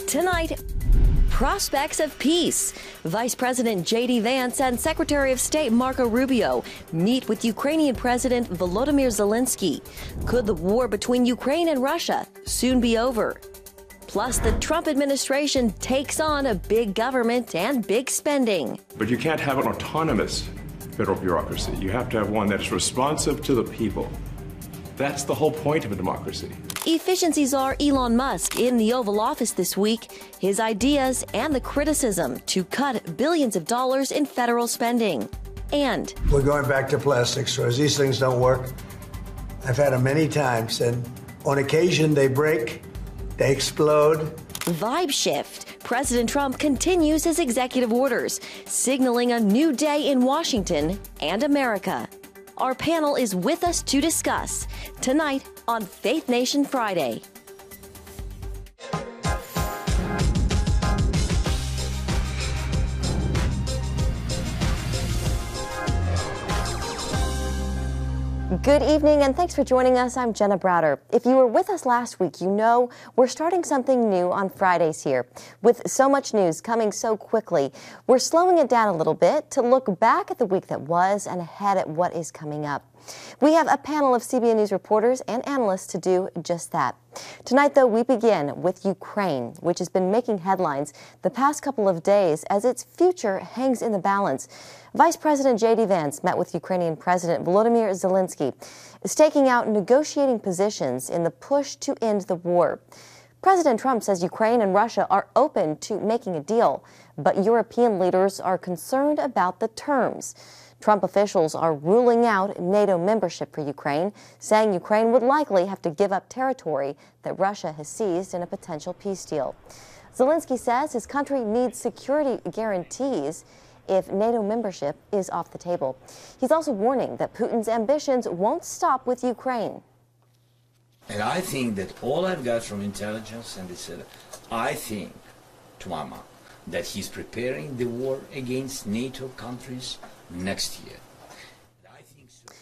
Tonight, prospects of peace. Vice President J.D. Vance and Secretary of State Marco Rubio meet with Ukrainian President Volodymyr Zelensky. Could the war between Ukraine and Russia soon be over? Plus, the Trump administration takes on a big government and big spending. But you can't have an autonomous federal bureaucracy. You have to have one that is responsive to the people. That's the whole point of a democracy. Efficiency czar Elon Musk in the Oval Office this week, his ideas and the criticism to cut billions of dollars in federal spending. And we're going back to plastic straws. These things don't work. I've had them many times, and on occasion they break, they explode. Vibe shift. President Trump continues his executive orders, signaling a new day in Washington and America. Our panel is with us to discuss tonight on Faith Nation Friday. Good evening, and thanks for joining us. I'm Jenna Browder. If you were with us last week, you know we're starting something new on Fridays here. With so much news coming so quickly, we're slowing it down a little bit to look back at the week that was and ahead at what is coming up. We have a panel of CBN News reporters and analysts to do just that. Tonight, though, we begin with Ukraine, which has been making headlines the past couple of days as its future hangs in the balance. Vice President J.D. Vance met with Ukrainian President Volodymyr Zelensky, staking out negotiating positions in the push to end the war. President Trump says Ukraine and Russia are open to making a deal, but European leaders are concerned about the terms. Trump officials are ruling out NATO membership for Ukraine, saying Ukraine would likely have to give up territory that Russia has seized in a potential peace deal. Zelensky says his country needs security guarantees if NATO membership is off the table. He's also warning that Putin's ambitions won't stop with Ukraine. And I think that all I've got from intelligence, and they said, I think, to Mama, that he's preparing the war against NATO countries next year. I think so.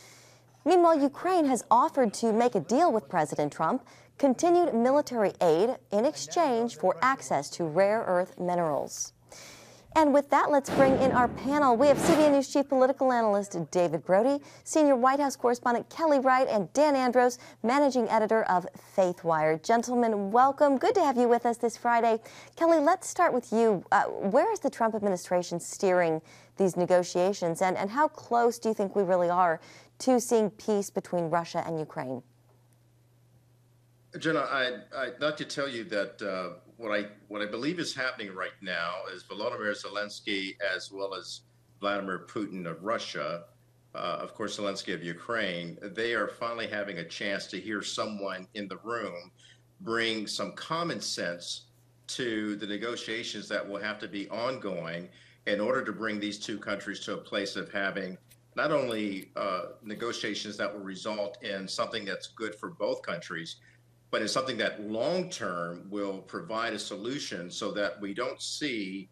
Meanwhile, Ukraine has offered to make a deal with President Trump, continued military aid in exchange for access to rare earth minerals. And with that, let's bring in our panel. We have CBN News Chief Political Analyst David Brody, Senior White House Correspondent Kelly Wright, and Dan Andros, Managing Editor of FaithWire. Gentlemen, welcome. Good to have you with us this Friday. Kelly, let's start with you. Where is the Trump administration steering these negotiations, and how close do you think we really are to seeing peace between Russia and Ukraine? Jenna, I'd like to tell you that what I believe is happening right now is Volodymyr Zelensky, as well as Vladimir Putin of Russia, of course Zelensky of Ukraine, they are finally having a chance to hear someone in the room bring some common sense to the negotiations that will have to be ongoing in order to bring these two countries to a place of having not only negotiations that will result in something that's good for both countries, but it's something that long-term will provide a solution so that we don't see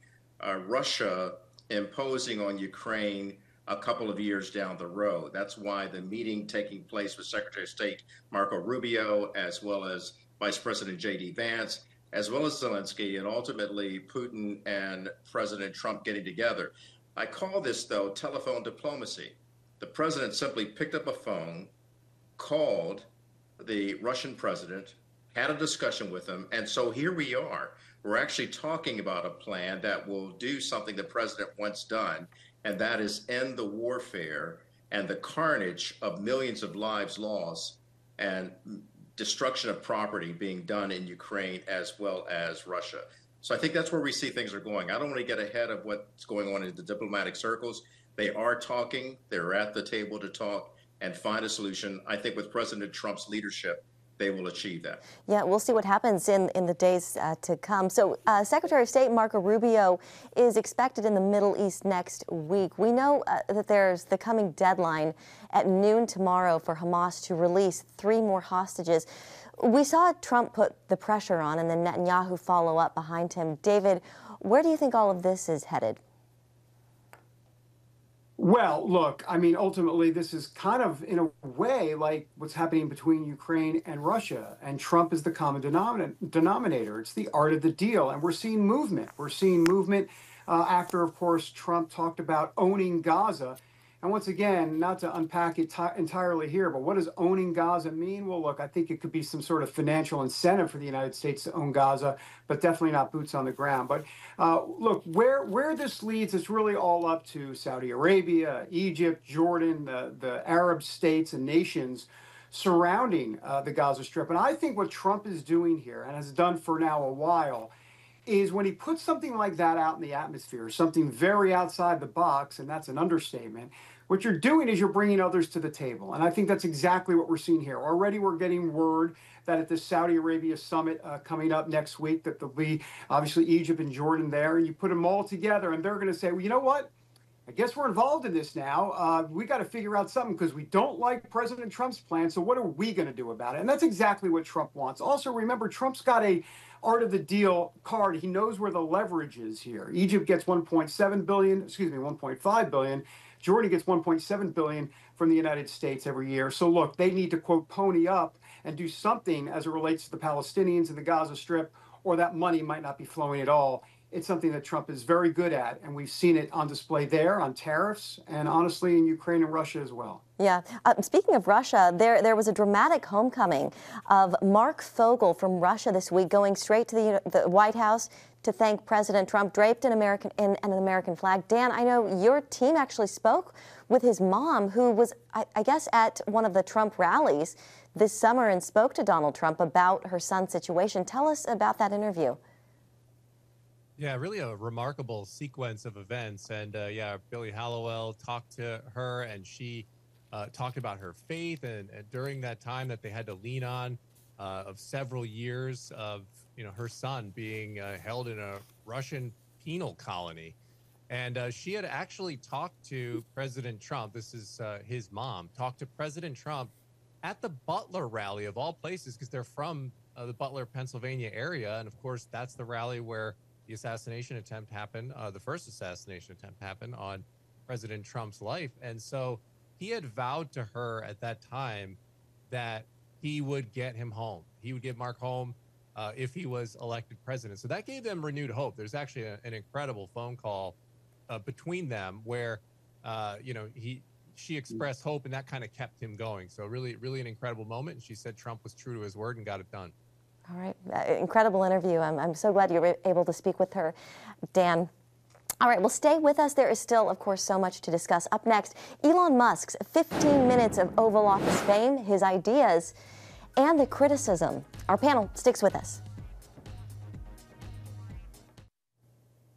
Russia imposing on Ukraine a couple of years down the road. That's why the meeting taking place with Secretary of State Marco Rubio, as well as Vice President J.D. Vance, as well as Zelensky, and ultimately Putin and President Trump getting together. I call this, though, telephone diplomacy. The president simply picked up a phone, called the Russian president, had a discussion with him, and so here we are. We're actually talking about a plan that will do something the president wants done, and that is end the warfare and the carnage of millions of lives lost and destruction of property being done in Ukraine as well as Russia. So I think that's where we see things are going. I don't want to get ahead of what's going on in the diplomatic circles. They are talking, they're at the table to talk and find a solution. I think with President Trump's leadership, they will achieve that. Yeah, we'll see what happens in the days to come. So Secretary of State Marco Rubio is expected in the Middle East next week. We know that there's the coming deadline at noon tomorrow for Hamas to release 3 more hostages. We saw Trump put the pressure on and then Netanyahu follow up behind. David, where do you think all of this is headed? Well, look, I mean, ultimately, this is kind of, in a way, like what's happening between Ukraine and Russia. And Trump is the common denominator. It's the art of the deal. And we're seeing movement. We're seeing movement after, of course, Trump talked about owning Gaza. And once again, not to unpack it entirely here, but what does owning Gaza mean? Well, look, I think it could be some sort of financial incentive for the United States to own Gaza, but definitely not boots on the ground. But look, where this leads, it's really all up to Saudi Arabia, Egypt, Jordan, the Arab states and nations surrounding the Gaza Strip. And I think what Trump is doing here, and has done for now a while, is when he puts something like that out in the atmosphere, something very outside the box, and that's an understatement, what you're doing is you're bringing others to the table. And I think that's exactly what we're seeing here. Already we're getting word that at the Saudi Arabia summit coming up next week, that there'll be obviously Egypt and Jordan there, and you put them all together and they're going to say, well, you know what? I guess we're involved in this now. We got to figure out something because we don't like President Trump's plan. So what are we going to do about it? And that's exactly what Trump wants. Also, remember, Trump's got a art of the deal card. He knows where the leverage is here. Egypt gets 1.7 billion, excuse me, 1.5 billion. Jordan gets 1.7 billion from the United States every year. So look, they need to, quote, pony up and do something as it relates to the Palestinians and the Gaza Strip, or that money might not be flowing at all. It's something that Trump is very good at, and we've seen it on display there on tariffs, and honestly in Ukraine and Russia as well. Yeah. Speaking of Russia, there was a dramatic homecoming of Mark Fogel from Russia this week, going straight to the White House to thank President Trump, draped in an American flag. Dan, I know your team actually spoke with his mom, who was, I guess, at one of the Trump rallies this summer and spoke to Donald Trump about her son's situation. Tell us about that interview. Yeah, really a remarkable sequence of events. And yeah, Billy Hallowell talked to her, and she talked about her faith, and during that time that they had to lean on of several years of her son being held in a Russian penal colony. And she had actually talked to President Trump. This is his mom, talked to President Trump at the Butler rally of all places, because they're from the Butler, Pennsylvania area. And of course, that's the rally where the assassination attempt happened, the first assassination attempt happened on President Trump's life. And so he had vowed to her at that time that he would get him home. He would get Mark home if he was elected president. So that gave them renewed hope. There's actually an incredible phone call between them where, she expressed hope, and that kind of kept him going. So really, really an incredible moment. And she said Trump was true to his word and got it done. All right. Incredible interview. I'm so glad you were able to speak with her, Dan. All right, well, stay with us. There is still, of course, so much to discuss. Up next, Elon Musk's 15 minutes of Oval Office fame, his ideas, and the criticism. Our panel sticks with us.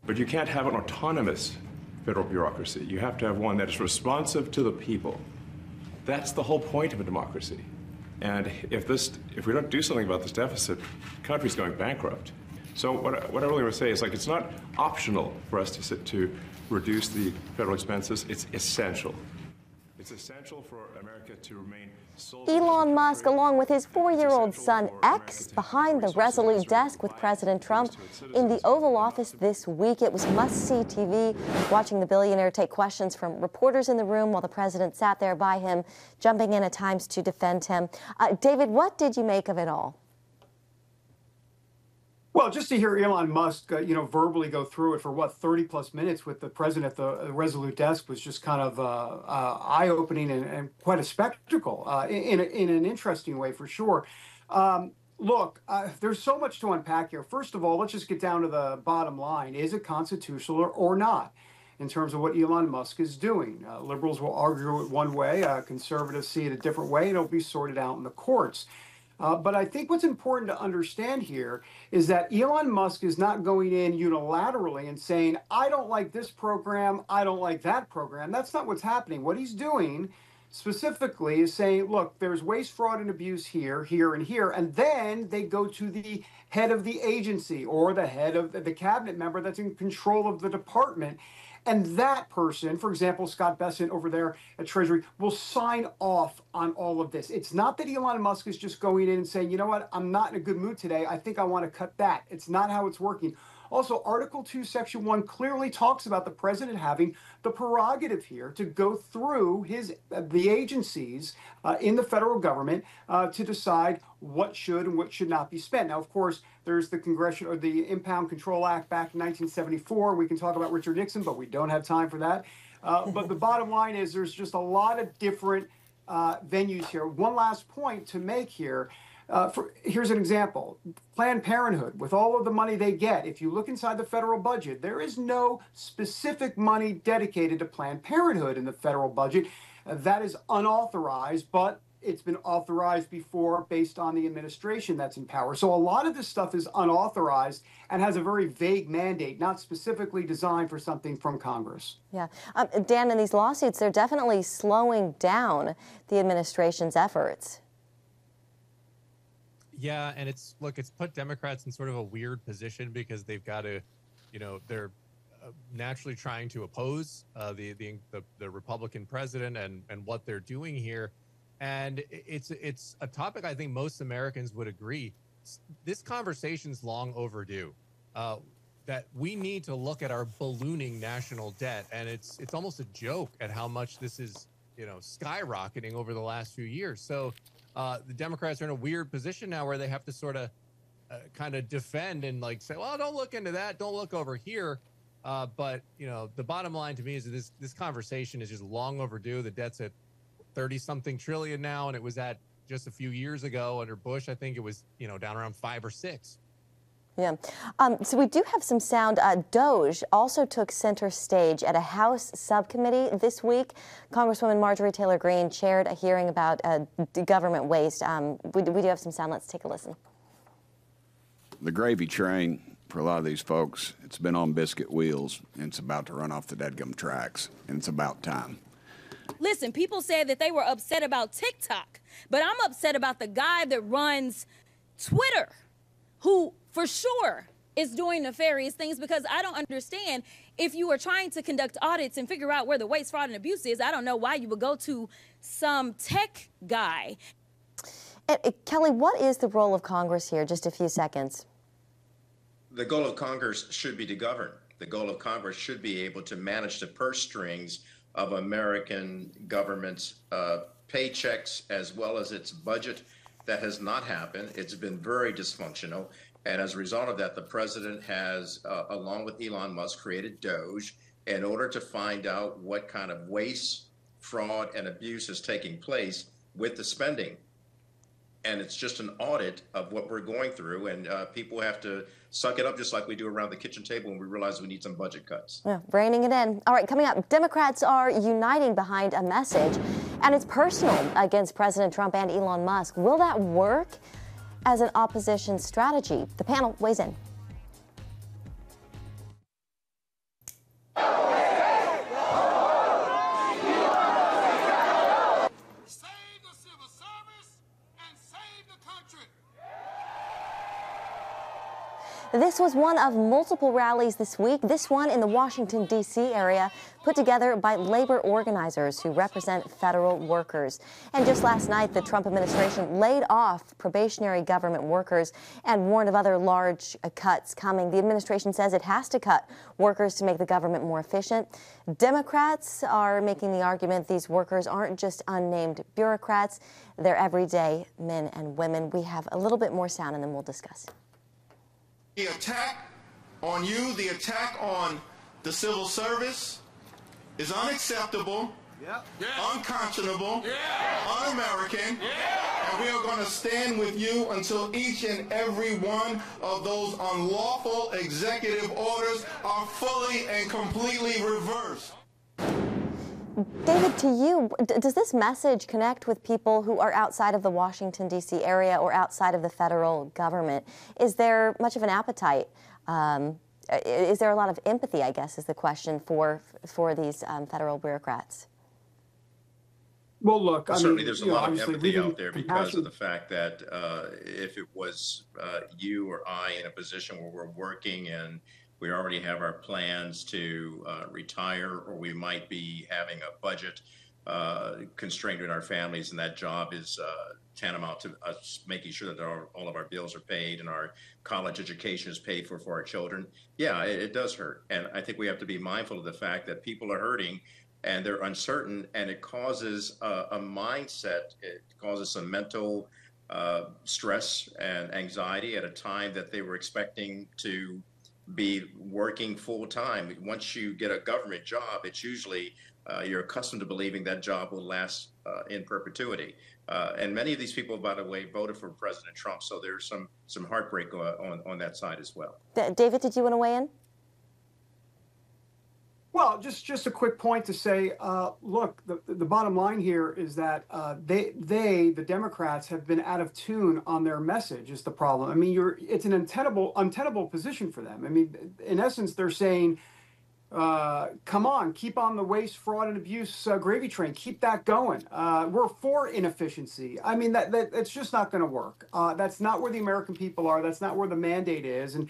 But you can't have an autonomous federal bureaucracy. You have to have one that is responsive to the people. That's the whole point of a democracy. And if we don't do something about this deficit, the country's going bankrupt. So what I really want to say is, it's not optional for us to reduce the federal expenses. It's essential. It's essential for America to remain sole. Elon Musk, along with his 4-year-old son X, behind the Resolute desk with President Trump in the Oval Office this week. It was must-see TV, watching the billionaire take questions from reporters in the room while the president sat there by him, jumping in at times to defend him. David, what did you make of it all? Well, just to hear Elon Musk, verbally go through it for 30+ minutes with the president at the Resolute desk was just kind of eye-opening and quite a spectacle in an interesting way, for sure. Look, there's so much to unpack here. First of all, let's just get down to the bottom line. Is it constitutional or not in terms of what Elon Musk is doing? Liberals will argue it one way, conservatives see it a different way, and it'll be sorted out in the courts. But I think what's important to understand here is that Elon Musk is not going in unilaterally and saying, I don't like this program, I don't like that program. That's not what's happening. What he's doing specifically is saying, look, there's waste, fraud, and abuse here, here, and here. And then they go to the head of the agency or the head of the cabinet member that's in control of the department. And that person, for example, Scott Bessent over there at Treasury, will sign off on all of this. It's not that Elon Musk is just going in and saying, you know what, I'm not in a good mood today. I think I want to cut that. It's not how it's working. Also, Article 2, Section 1 clearly talks about the president having the prerogative here to go through the agencies in the federal government to decide what should and what should not be spent. Now, of course, there's the the Impound Control Act back in 1974. We can talk about Richard Nixon, but we don't have time for that. But the bottom line is there's just a lot of different venues here. One last point to make here. Here's an example. Planned Parenthood, with all of the money they get, if you look inside the federal budget, there is no specific money dedicated to Planned Parenthood in the federal budget. That is unauthorized, but it's been authorized before based on the administration that's in power. So a lot of this stuff is unauthorized and has a very vague mandate, not specifically designed for something from Congress. Yeah. Dan, in these lawsuits, they're definitely slowing down the administration's efforts. Yeah, and it's put Democrats in sort of a weird position because they've got to, they're naturally trying to oppose the Republican president and what they're doing here. And it's a topic I think most Americans would agree. This conversation's long overdue. That we need to look at our ballooning national debt, and it's almost a joke at how much this is, skyrocketing over the last few years. So the Democrats are in a weird position now where they have to sort of kind of defend and say, well, don't look into that, don't look over here. But the bottom line to me is that this conversation is just long overdue. The debt's at 30-something trillion now, and it was at just a few years ago under Bush. I think it was, down around 5 or 6. Yeah. So we do have some sound. DOGE also took center stage at a House subcommittee this week. Congresswoman Marjorie Taylor Greene chaired a hearing about government waste. We do have some sound. Let's take a listen. The gravy train for a lot of these folks, it's been on biscuit wheels, and it's about to run off the dadgum tracks, and it's about time. Listen, people said that they were upset about TikTok, but I'm upset about the guy that runs Twitter, who for sure is doing nefarious things, because I don't understand, if you are trying to conduct audits and figure out where the waste, fraud, and abuse is, I don't know why you would go to some tech guy. Kelly, what is the role of Congress here? Just a few seconds. The goal of Congress should be to govern. The goal of Congress should be able to manage the purse strings of American government's paychecks as well as its budget. That has not happened. It's been very dysfunctional. And as a result of that, the president has, along with Elon Musk, created DOGE in order to find out what kind of waste, fraud, and abuse is taking place with the spending. And it's just an audit of what we're going through, and people have to suck it up just like we do around the kitchen table when we realize we need some budget cuts. Yeah, reining it in. All right, coming up, Democrats are uniting behind a message, and it's personal against President Trump and Elon Musk. Will that work as an opposition strategy? The panel weighs in. This was one of multiple rallies this week, this one in the Washington, D.C. area, put together by labor organizers who represent federal workers. And just last night, the Trump administration laid off probationary government workers and warned of other large cuts coming. The administration says it has to cut workers to make the government more efficient. Democrats are making the argument these workers aren't just unnamed bureaucrats, they're everyday men and women. We have a little bit more sound, and then we'll discuss. The attack on you, the attack on the civil service is unacceptable, unconscionable, un-American, and we are going to stand with you until each and every one of those unlawful executive orders are fully and completely reversed. David, to you, does this message connect with people who are outside of the Washington, D.C. area or outside of the federal government? Is there much of an appetite? Is there a lot of empathy, I guess, is the question for these federal bureaucrats? Well, look, certainly there's a lot of empathy out there because of the fact that if it was you or I in a position where we're working and we already have our plans to retire, or we might be having a budget constrained in our families, and that job is tantamount to us making sure that all of our bills are paid and our college education is paid for our children. Yeah, it does hurt. And I think we have to be mindful of the fact that people are hurting and they're uncertain, and it causes a mindset, it causes some mental stress and anxiety at a time that they were expecting to be working full time. Once you get a government job, it's usually you're accustomed to believing that job will last in perpetuity. And many of these people, by the way, voted for President Trump, so there's some heartbreak on that side as well. David, did you want to weigh in? Well, just a quick point to say, look, the bottom line here is that the Democrats, have been out of tune on their message is the problem. I mean, it's an untenable position for them. I mean, in essence, they're saying, come on, keep on the waste, fraud, and abuse gravy train. Keep that going. We're for inefficiency. I mean, it's just not going to work. That's not where the American people are. That's not where the mandate is. And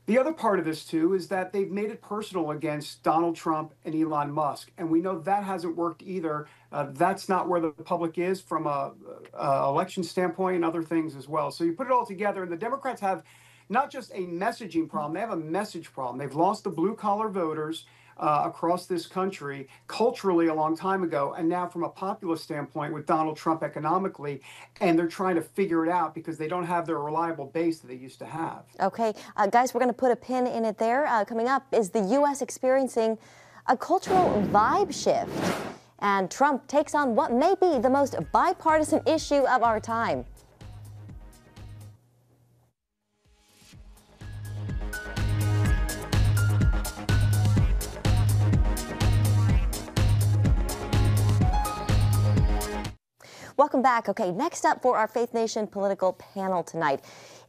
the other part of this, too, is that they've made it personal against Donald Trump and Elon Musk. And we know that hasn't worked either. That's not where the public is from a election standpoint and other things as well. So you put it all together, and the Democrats have not just a messaging problem, they have a message problem. They've lost the blue-collar voters across this country culturally a long time ago, and now from a populist standpoint with Donald Trump economically, and they're trying to figure it out because they don't have their reliable base that they used to have. Okay, guys, we're going to put a pin in it there. Coming up, is the U.S. experiencing a cultural vibe shift? And Trump takes on what may be the most bipartisan issue of our time. Welcome back. Okay, next up for our Faith Nation political panel tonight.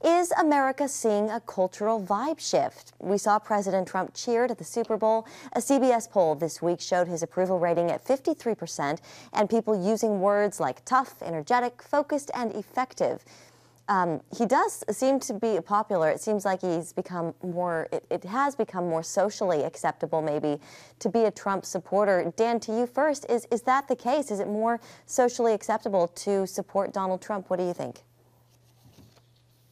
Is America seeing a cultural vibe shift? We saw President Trump cheered at the Super Bowl. A CBS poll this week showed his approval rating at 53%, and people using words like tough, energetic, focused, and effective. He does seem to be popular. It seems like he's become more, it has become more socially acceptable maybe to be a Trump supporter. Dan, to you first, is that the case? Is it more socially acceptable to support Donald Trump? What do you think?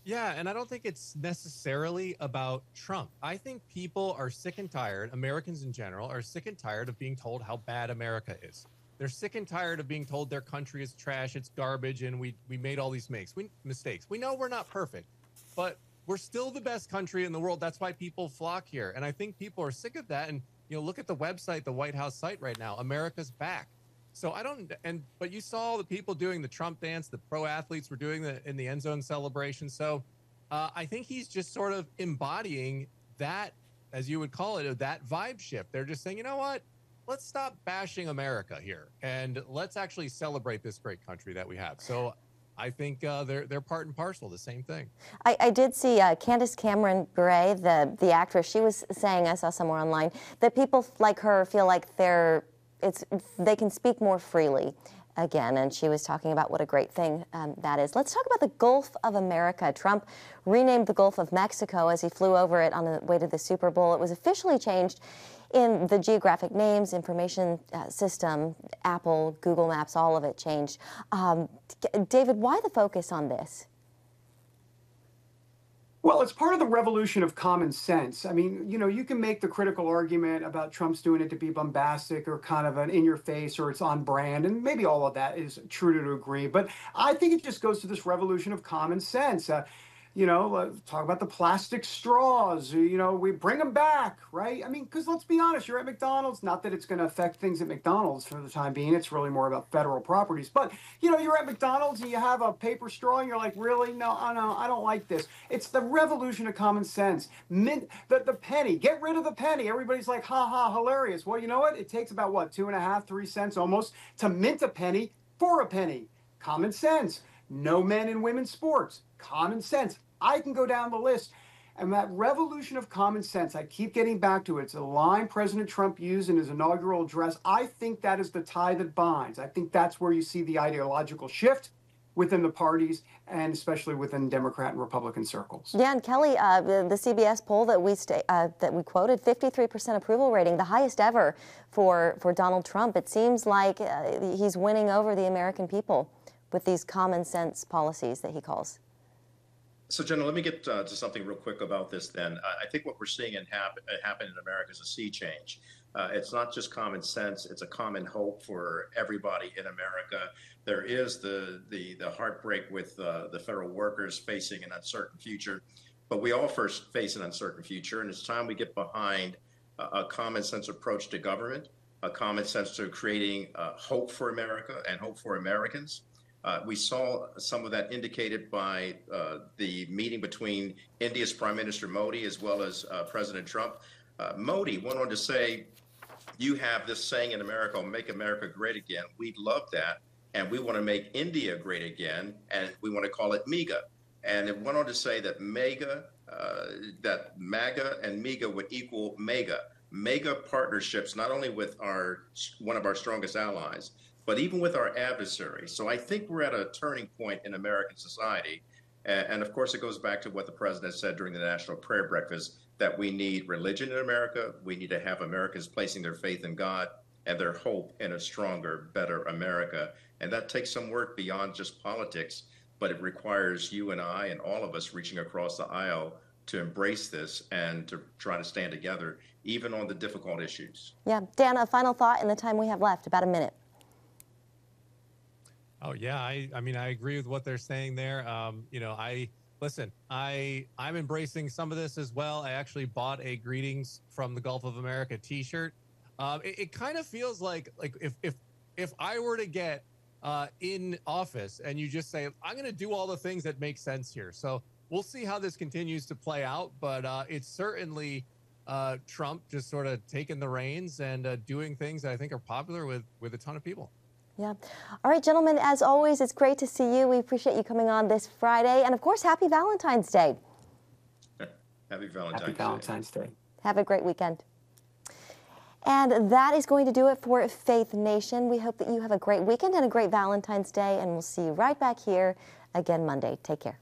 Yeah, and I don't think it's necessarily about Trump. I think people are sick and tired, Americans in general, are sick and tired of being told how bad America is. They're sick and tired of being told their country is trash, it's garbage, and we made all these mistakes. We know we're not perfect, but we're still the best country in the world. That's why people flock here. And I think people are sick of that. And, you know, look at the website, the White House site right now, America's back. So but you saw the people doing the Trump dance, the pro athletes were doing in the end zone celebration. So I think he's just sort of embodying that, as you would call it, that vibe shift. They're just saying, you know what? Let's stop bashing America here and let's actually celebrate this great country that we have. So I think they're part and parcel, the same thing. I did see Candace Cameron Bure, the actress, she was saying, I saw somewhere online, that people like her feel like they can speak more freely again, and she was talking about what a great thing that is. Let's talk about the Gulf of America. Trump renamed the Gulf of Mexico as he flew over it on the way to the Super Bowl. It was officially changed in the geographic names, information system, Apple, Google Maps, all of it changed. David, why the focus on this? Well, it's part of the revolution of common sense. I mean, you know, you can make the critical argument about Trump's doing it to be bombastic or kind of an in-your-face or it's on brand, and maybe all of that is true to a degree. But I think it just goes to this revolution of common sense. You know, talk about the plastic straws, you know, we bring them back, right? I mean, because let's be honest, you're at McDonald's, not that it's going to affect things at McDonald's for the time being, it's really more about federal properties. But, you know, you're at McDonald's and you have a paper straw and you're like, really? No, I don't like this. It's the revolution of common sense. The penny, get rid of the penny. Everybody's like, ha ha, hilarious. Well, you know what? It takes about, what, 2.5, 3 cents almost to mint a penny for a penny. Common sense. No men and women's sports. Common sense. I can go down the list. And that revolution of common sense, I keep getting back to it. It's a line President Trump used in his inaugural address. I think that is the tie that binds. I think that's where you see the ideological shift. within the parties and especially within Democrat and Republican circles. Yeah, and Kelly, the CBS poll that we quoted, 53% approval rating, the highest ever for Donald Trump. It seems like he's winning over the American people with these common sense policies that he calls. So, Jenna, let me get to something real quick about this then. I think what we're seeing happen in America is a sea change. It's not just common sense, it's a common hope for everybody in America. There is the heartbreak with the federal workers facing an uncertain future, but we all first face an uncertain future, and it's time we get behind a common sense approach to government, a common sense to creating hope for America and hope for Americans. We saw some of that indicated by the meeting between India's Prime Minister Modi as well as President Trump. Modi went on to say, you have this saying in America, make America great again. We love that. And we want to make India great again. And we want to call it MEGA. And it went on to say that MAGA and MEGA would equal MEGA. MEGA partnerships, not only with one of our strongest allies, but even with our adversaries. So I think we're at a turning point in American society. And of course, it goes back to what the president said during the National Prayer Breakfast, that we need religion in America. We need to have Americans placing their faith in God and their hope in a stronger, better America. And that takes some work beyond just politics, but it requires you and I and all of us reaching across the aisle to embrace this and to try to stand together, even on the difficult issues. Yeah. Dan, a final thought in the time we have left, about a minute. Oh yeah, I mean I agree with what they're saying there. Listen, I'm embracing some of this as well. I actually bought a Greetings from the Gulf of America T-shirt. It kind of feels like if I were to get in office and you just say I'm going to do all the things that make sense here. So we'll see how this continues to play out, but it's certainly Trump just sort of taking the reins and doing things that I think are popular with a ton of people. Yeah. All right, gentlemen, as always, it's great to see you. We appreciate you coming on this Friday. And, of course, happy Valentine's Day. Happy Valentine's Day. Have a great weekend. And that is going to do it for Faith Nation. We hope that you have a great weekend and a great Valentine's Day, and we'll see you right back here again Monday. Take care.